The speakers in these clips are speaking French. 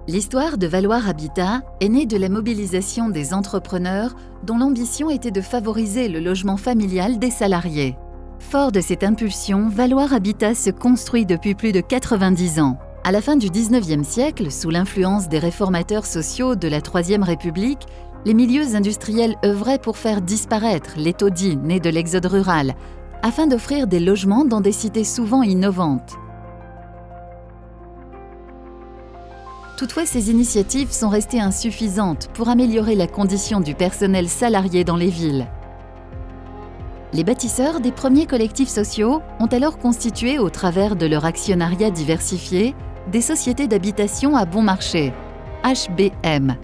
L'histoire de Valoir Habitat est née de la mobilisation des entrepreneurs dont l'ambition était de favoriser le logement familial des salariés. Fort de cette impulsion, Valoir Habitat se construit depuis plus de 90 ans. À la fin du XIXe siècle, sous l'influence des réformateurs sociaux de la Troisième République, les milieux industriels œuvraient pour faire disparaître les taudis nés de l'exode rural, afin d'offrir des logements dans des cités souvent innovantes. Toutefois, ces initiatives sont restées insuffisantes pour améliorer la condition du personnel salarié dans les villes. Les bâtisseurs des premiers collectifs sociaux ont alors constitué, au travers de leur actionnariat diversifié, des sociétés d'habitation à bon marché, HBM.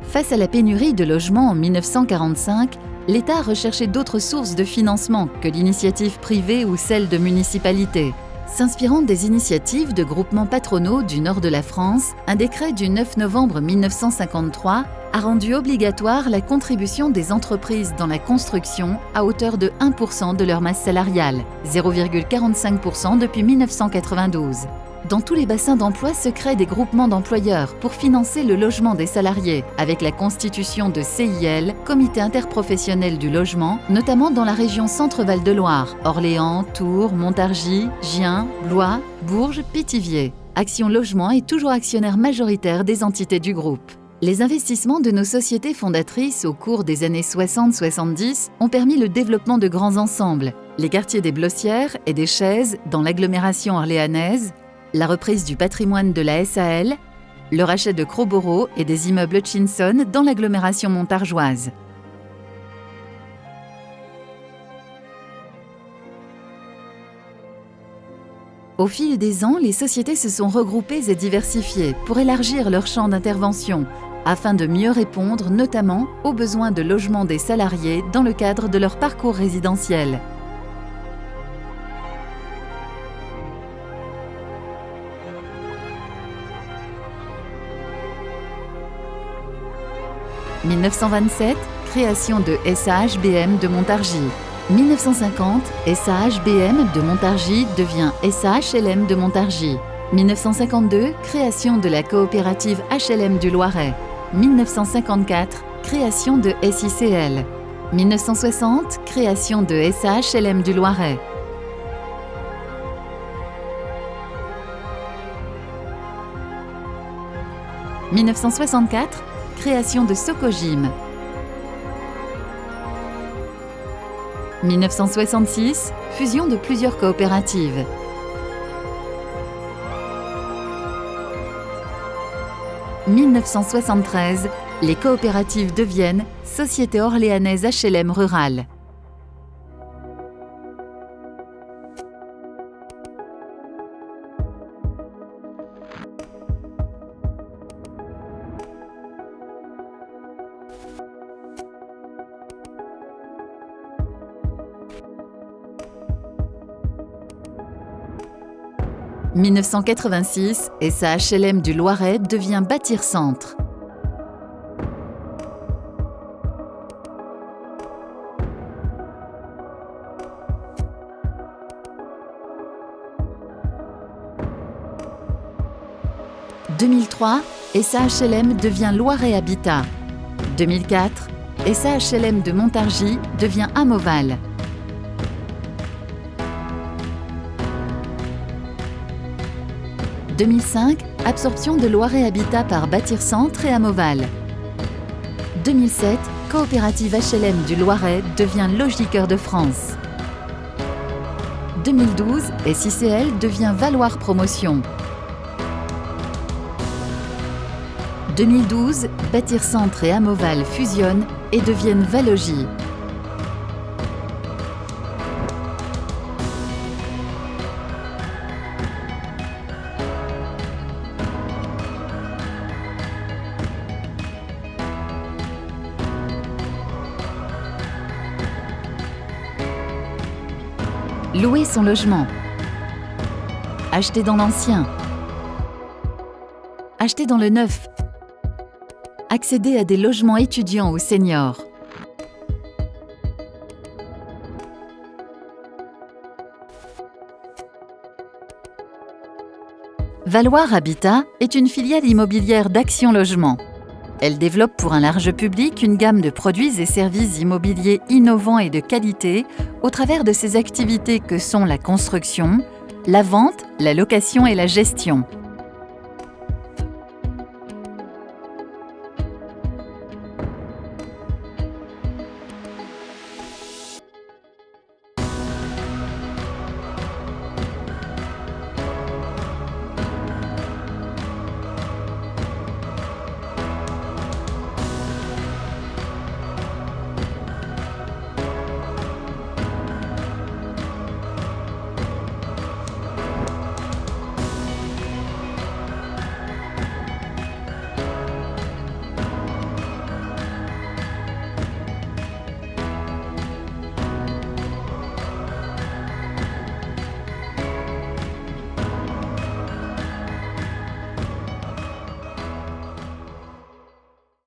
Face à la pénurie de logements en 1945, l'État a recherché d'autres sources de financement que l'initiative privée ou celle de municipalités. S'inspirant des initiatives de groupements patronaux du nord de la France, un décret du 9 novembre 1953 a rendu obligatoire la contribution des entreprises dans la construction à hauteur de 1% de leur masse salariale, 0,45% depuis 1992. Dans tous les bassins d'emploi se créent des groupements d'employeurs pour financer le logement des salariés, avec la constitution de CIL, Comité interprofessionnel du logement, notamment dans la région Centre-Val de Loire, Orléans, Tours, Montargis, Gien, Blois, Bourges, Pithiviers. Action Logement est toujours actionnaire majoritaire des entités du groupe. Les investissements de nos sociétés fondatrices au cours des années 60-70 ont permis le développement de grands ensembles, les quartiers des Blossières et des Chaises dans l'agglomération orléanaise, la reprise du patrimoine de la SAL, le rachat de Croboro et des immeubles Hutchinson dans l'agglomération montargeoise. Au fil des ans, les sociétés se sont regroupées et diversifiées pour élargir leur champ d'intervention, afin de mieux répondre notamment aux besoins de logement des salariés dans le cadre de leur parcours résidentiel. « 1927, création de SAHBM de Montargis. 1950, SAHBM de Montargis devient SAHLM de Montargis. 1952, création de la coopérative HLM du Loiret. 1954, création de SICL. 1960, création de SAHLM du Loiret. « 1964, création de Socogym. 1966, fusion de plusieurs coopératives. 1973, les coopératives deviennent Société orléanaise HLM Rurale. « 1986, SAHLM du Loiret devient Bâtir Centre. » 2003, SAHLM devient Loiret Habitat. 2004, SAHLM de Montargis devient Amoval. 2005, absorption de Loiret Habitat par Bâtir Centre et Amoval. 2007, coopérative HLM du Loiret devient Logiqueur de France. 2012, SICL devient Valoir Promotion. 2012, Bâtir Centre et Amoval fusionnent et deviennent Valogie. Louer son logement. Acheter dans l'ancien. Acheter dans le neuf. Accéder à des logements étudiants ou seniors. Valoir Habitat est une filiale immobilière d'Action Logement. Elle développe pour un large public une gamme de produits et services immobiliers innovants et de qualité au travers de ses activités que sont la construction, la vente, la location et la gestion.